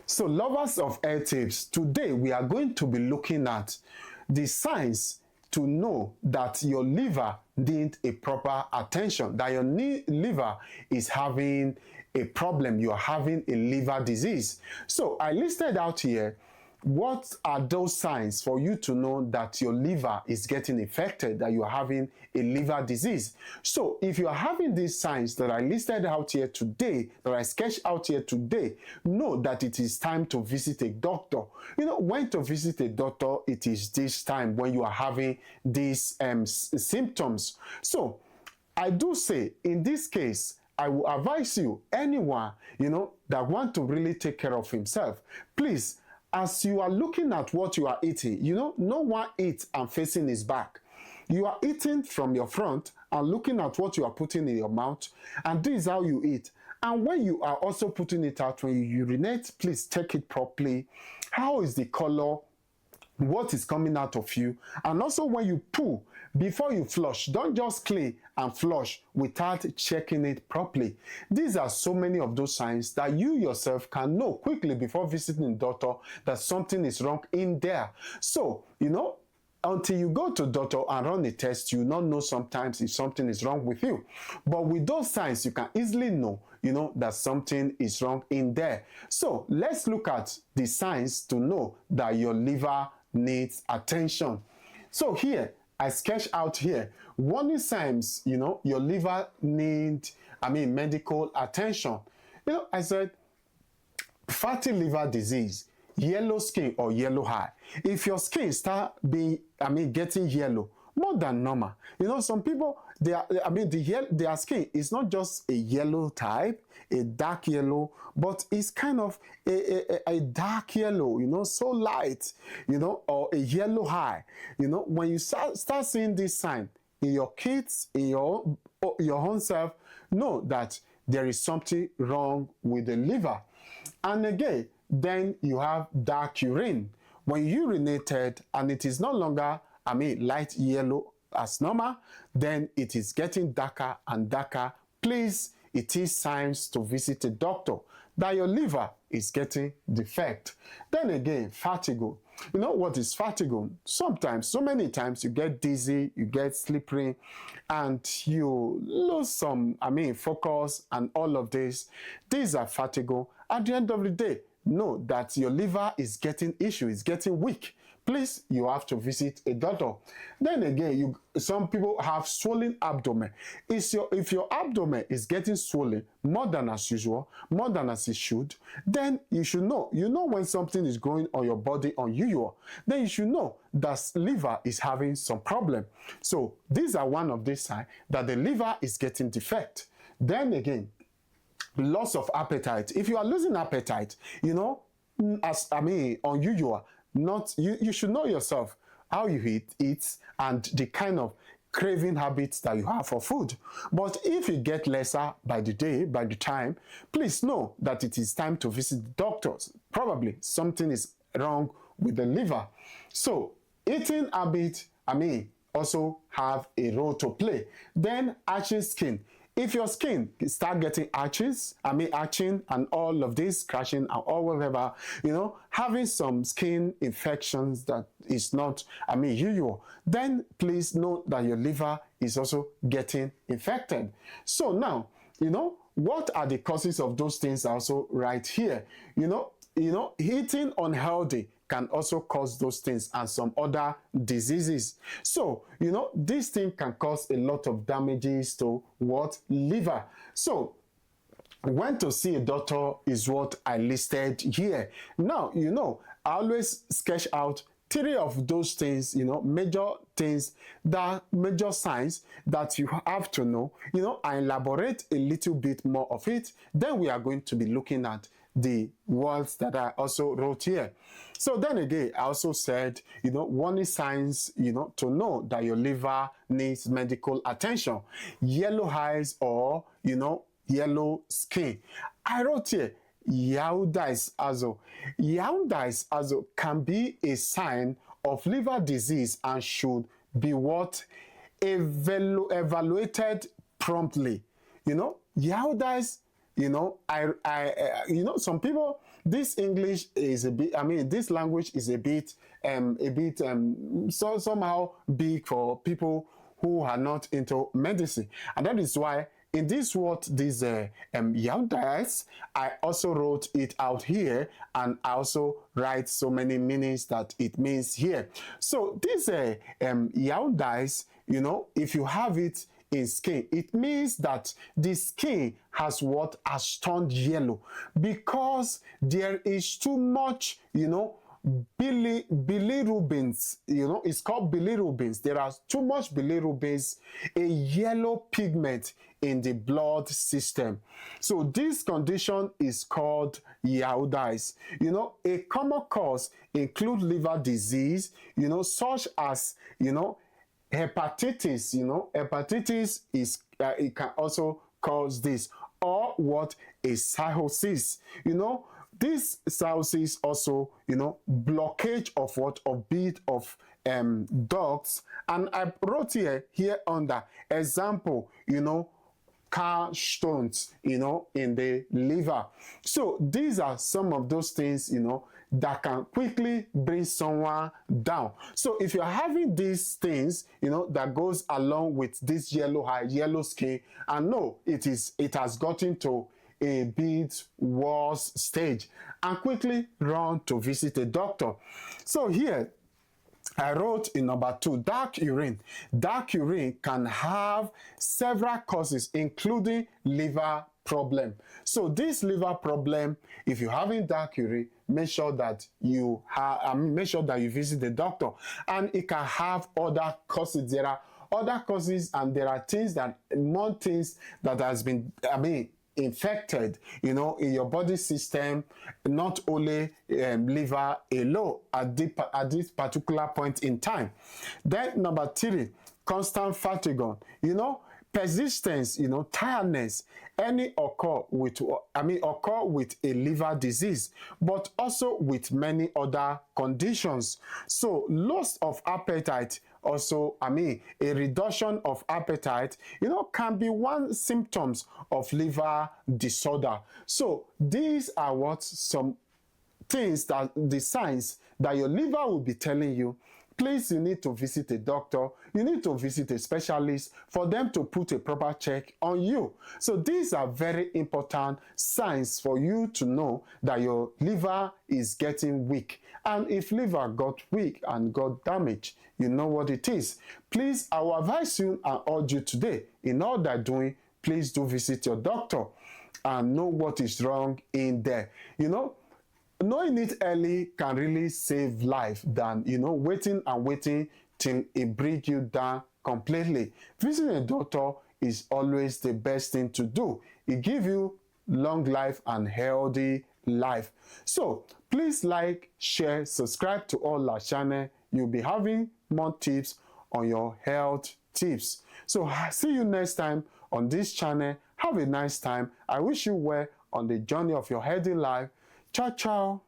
So, lovers of air tips, today we are going to be looking at the signs to know that your liver needs a proper attention, that your liver is having a problem, you are having a liver disease. So, I listed out here what are those signs for you to know that your liver is getting affected, that you are having a liver disease. So if you are having these signs that I listed out here today, that I sketched out here today, know that it is time to visit a doctor. You know, when to visit a doctor, it is this time when you are having these symptoms. So I do say, in this case, I will advise you, anyone, that want to really take care of himself, please, as you are looking at what you are eating, no one eats and facing his back. You are eating from your front and looking at what you are putting in your mouth, and this is how you eat. And when you are also putting it out, when you urinate, please check it properly. How is the color? What is coming out of you? And also when you poo, before you flush, don't just clean and flush without checking it properly. These are so many of those signs that you yourself can know quickly before visiting the doctor that something is wrong in there. So, until you go to doctor and run a test, you not know sometimes if something is wrong with you. But with those signs, you can easily know, that something is wrong in there. So let's look at the signs to know that your liver needs attention. So here, I sketch out here warning signs, your liver need, medical attention. I said fatty liver disease, yellow skin or yellow eye. If your skin start being, getting yellow, more than normal. Some people, their skin is not just a yellow type, a dark yellow, but it's kind of a dark yellow, so light, or a yellow eye. When you start seeing this sign in your kids, in your own self, know that there is something wrong with the liver. And again, then you have dark urine. When you urinated and it is no longer, light yellow as normal, then it is getting darker and darker. Please, it is signs to visit a doctor that your liver is getting defect. Then again, fatigue. What is fatigue? Sometimes, so many times, you get dizzy, you get slippery, and you lose some, focus and all of this. These are fatigue. At the end of the day, know that your liver is getting issue, it's getting weak. Please, you have to visit a doctor. Then again, some people have swollen abdomen. If your abdomen is getting swollen more than as usual, more than as it should, then you should know. When something is going on your body unusual, then you should know that liver is having some problem. So these are one of these signs that the liver is getting defect. Then again, loss of appetite. If you are losing appetite, unusual, you should know yourself how you eat and the kind of craving habits that you have for food. But if you get lesser by the day, by the time, please know that it is time to visit the doctors. Probably something is wrong with the liver. So eating habit, also have a role to play. Then arching skin. If your skin start getting arching and all of this, crashing and all whatever, having some skin infections that is not, usual, then please know that your liver is also getting infected. So now, what are the causes of those things also right here? Eating unhealthy can also cause those things and some other diseases. So, this thing can cause a lot of damages to what? Liver. So, when to see a doctor is what I listed here. Now, I always sketch out 3 of those things, major things, major signs that you have to know. I elaborate a little bit more of it. Then we are going to be looking at the words that I also wrote here. So then again, I also said, warning signs, to know that your liver needs medical attention. Yellow eyes or, yellow skin. I wrote here, jaundice also. Jaundice also can be a sign of liver disease and should be what? Evaluated promptly. Jaundice you know, you know, some people, this English is a bit, I mean, this language is a bit so somehow big for people who are not into medicine, and that is why in this word, this Yaudais, I also wrote it out here, and I also write so many meanings that it means here. So this Yaudais, you know, if you have it in skin, it means that the skin has what has turned yellow because there is too much, you know, bilirubins, you know, it's called bilirubins. There are too much bilirubins, a yellow pigment in the blood system. So this condition is called Yaudais. You know, a common cause include liver disease, you know, such as, you know, hepatitis. You know, hepatitis is it can also cause this, or what is cirrhosis. You know, this cirrhosis also, you know, blockage of what, of bit of ducts. And I wrote here under example, you know, car stones, you know, in the liver. So these are some of those things, you know, that can quickly bring someone down. So if you're having these things, you know, that goes along with this yellow hair, yellow skin, and no, it has gotten to a bit worse stage, and quickly run to visit a doctor. So here I wrote in number 2, dark urine. Dark urine can have several causes, including liver problem. So this liver problem, if you're having dark urine, make sure that you make sure that you visit the doctor. And it can have other causes. There are other causes, and there are things that, more things that has been, I mean, infected, you know, in your body system, not only liver alone at this particular point in time. Then number 3, constant fatigue. You know, persistence, you know, tiredness, any occur with a liver disease, but also with many other conditions. So loss of appetite also, a reduction of appetite, you know, can be one symptoms of liver disorder. So these are what some things, that the signs that your liver will be telling you. Please, you need to visit a doctor, you need to visit a specialist for them to put a proper check on you. So these are very important signs for you to know that your liver is getting weak. And if liver got weak and got damaged, you know what it is. Please, I will advise you and urge you today, in all that doing, please do visit your doctor and know what is wrong in there. You know, knowing it early can really save life than, you know, waiting till it brings you down completely. Visiting a doctor is always the best thing to do. It gives you long life and healthy life. So please like, share, subscribe to all our channel. You'll be having more tips on your health tips. So see you next time on this channel. Have a nice time. I wish you well on the journey of your healthy life. Ciao, ciao.